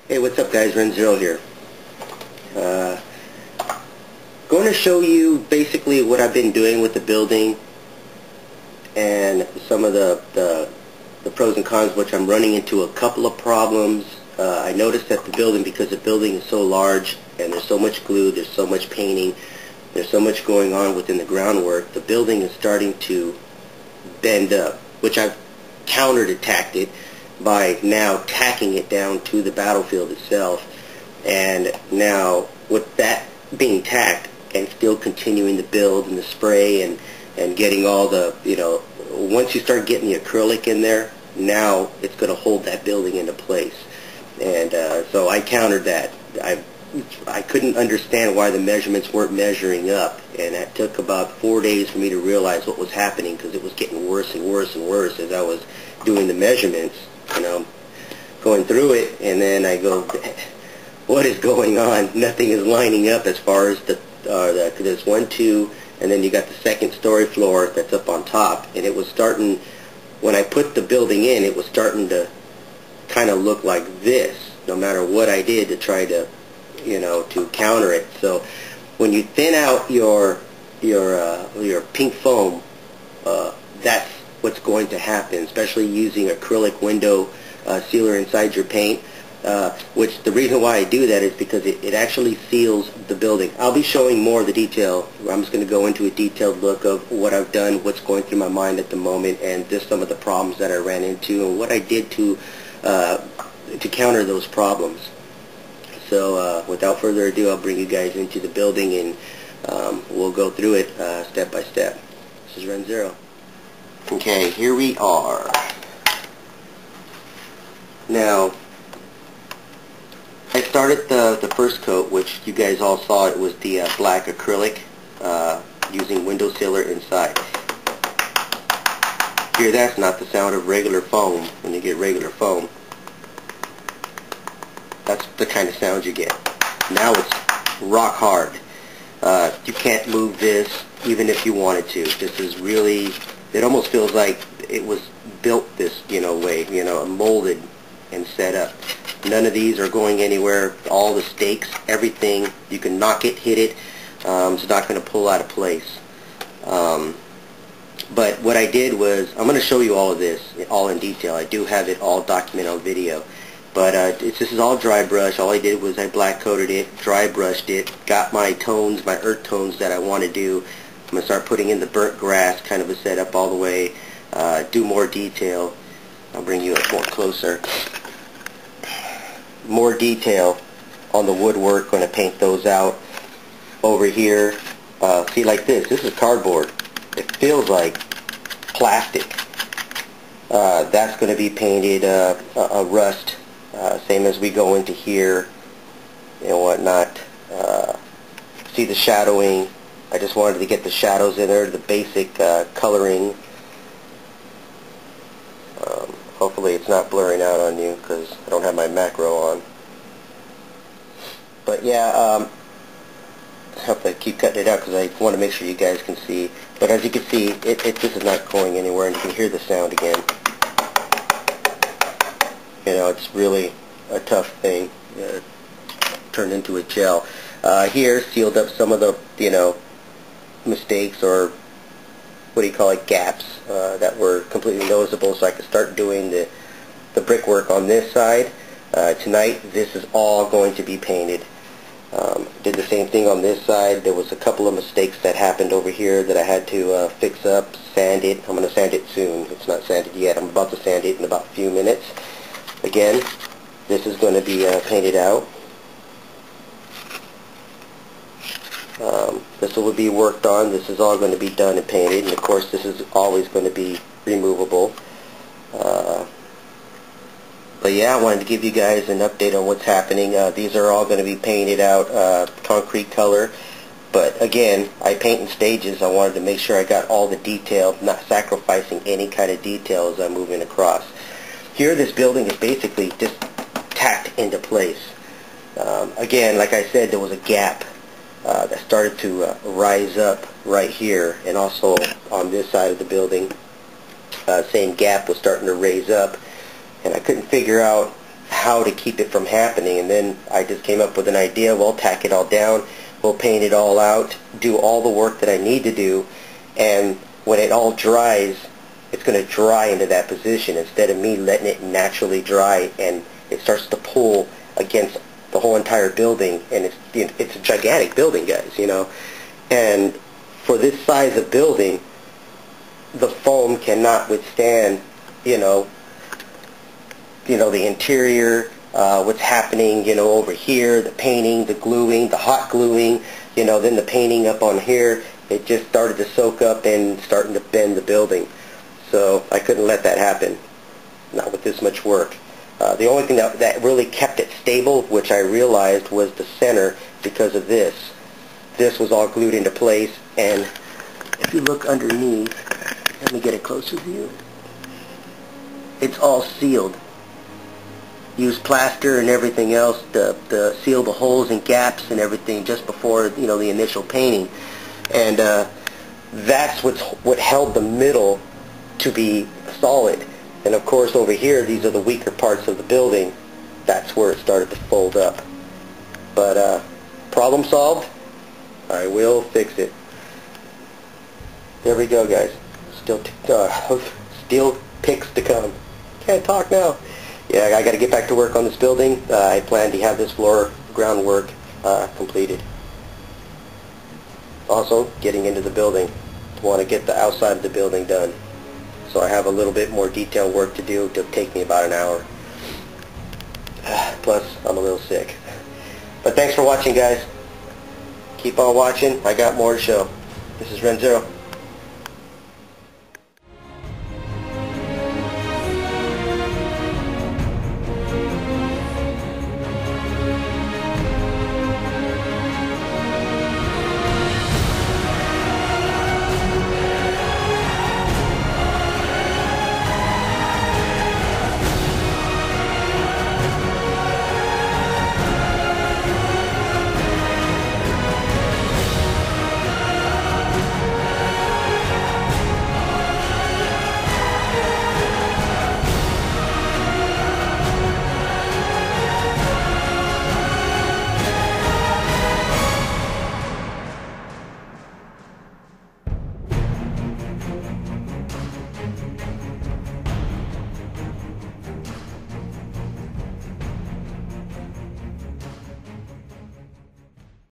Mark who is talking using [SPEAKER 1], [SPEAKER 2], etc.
[SPEAKER 1] Hey, what's up guys, Renzo here. Going to show you basically what I've been doing with the building and some of the pros and cons, which I'm running into a couple of problems. I noticed that the building, because the building is so large and there's so much glue, there's so much painting, there's so much going on within the groundwork, the building is starting to bend up, which I've counter-attacked it by now tacking it down to the battlefield itself. And now with that being tacked and still continuing the build and the spray and getting all the, once you start getting the acrylic in there, now it's going to hold that building into place. And so I countered that. I couldn't understand why the measurements weren't measuring up, and that took about 4 days for me to realize what was happening, because it was getting worse and worse and worse as I was doing the measurements, going through it. And then I go, what is going on? Nothing is lining up as far as there's 1, 2, and then you got the second story floor that's up on top, and it was starting, when I put the building in, it was starting to kind of look like this, no matter what I did to try to to counter it. So when you thin out your pink foam, that's what's going to happen, especially using acrylic window sealer inside your paint, which the reason why I do that is because it actually seals the building. I'll be showing more of the detail. I'm just going to go into a detailed look of what I've done, what's going through my mind at the moment, and just some of the problems that I ran into and what I did to counter those problems. So without further ado, I'll bring you guys into the building, and we'll go through it step by step. This is Renzo. Okay, here we are. Now, I started the first coat, which you guys all saw. It was the black acrylic using window sealer inside. Here, that's not the sound of regular foam when you get regular foam. That's the kind of sound you get. Now it's rock hard. You can't move this even if you wanted to. This is really, it almost feels like it was built this way, molded and set up. None of these are going anywhere. All the stakes, everything, you can knock it, hit it. It's not going to pull out of place. But what I did was, I'm going to show you all of this, all in detail. I do have it all documented on video. But this is all dry brush. All I did was I black coated it, dry brushed it, got my tones, my earth tones that I want to do. I'm going to start putting in the burnt grass, kind of a setup all the way, do more detail. I'll bring you up more closer. More detail on the woodwork, going to paint those out. Over here, see, like this is cardboard. It feels like plastic. That's going to be painted a rust. Same as we go into here and whatnot. See the shadowing. I just wanted to get the shadows in there, the basic coloring. Hopefully it's not blurring out on you because I don't have my macro on. But yeah, I hope I keep cutting it out because I want to make sure you guys can see. But as you can see, this is not going anywhere, and you can hear the sound again. It's really a tough thing. Turned into a gel. Here, sealed up some of the, mistakes, or what do you call it, gaps that were completely noticeable, so I could start doing the brickwork on this side. Tonight, this is all going to be painted. Did the same thing on this side. There was a couple of mistakes that happened over here that I had to fix up, sand it. I'm going to sand it soon. It's not sanded yet. I'm about to sand it in about a few minutes. Again, this is going to be painted out. This will be worked on. This is all going to be done and painted. And of course, this is always going to be removable. But yeah, I wanted to give you guys an update on what's happening. These are all going to be painted out concrete color. But again, I paint in stages. I wanted to make sure I got all the detail, not sacrificing any kind of detail as I'm moving across. Here, this building is basically just tacked into place. Again, like I said, there was a gap that started to rise up right here, and also on this side of the building, same gap was starting to raise up, and I couldn't figure out how to keep it from happening. And then I just came up with an idea. We'll tack it all down, we'll paint it all out, do all the work that I need to do, and when it all dries, it's going to dry into that position instead of me letting it naturally dry and it starts to pull against the whole entire building. And it's a gigantic building, guys, you know. And for this size of building, the foam cannot withstand, you know, the interior, what's happening, you know, over here, the painting, the gluing, the hot gluing, you know, then the painting up on here. It just started to soak up and starting to bend the building. So I couldn't let that happen, not with this much work. The only thing that really kept it stable, which I realized, was the center because of this. This was all glued into place, and if you look underneath, let me get a closer view, it's all sealed. Use plaster and everything else to seal the holes and gaps and everything just before, you know, the initial painting. And that's what held the middle to be solid. And of course over here, these are the weaker parts of the building. That's where it started to fold up. But problem solved. I will fix it. There we go, guys. Still picks to come. Can't talk now. Yeah, I got to get back to work on this building. I plan to have this floor groundwork completed. Also, getting into the building. Want to get the outside of the building done. So I have a little bit more detailed work to do. It'll take me about an hour. Plus, I'm a little sick. But thanks for watching, guys. Keep on watching. I got more to show. This is Renzero.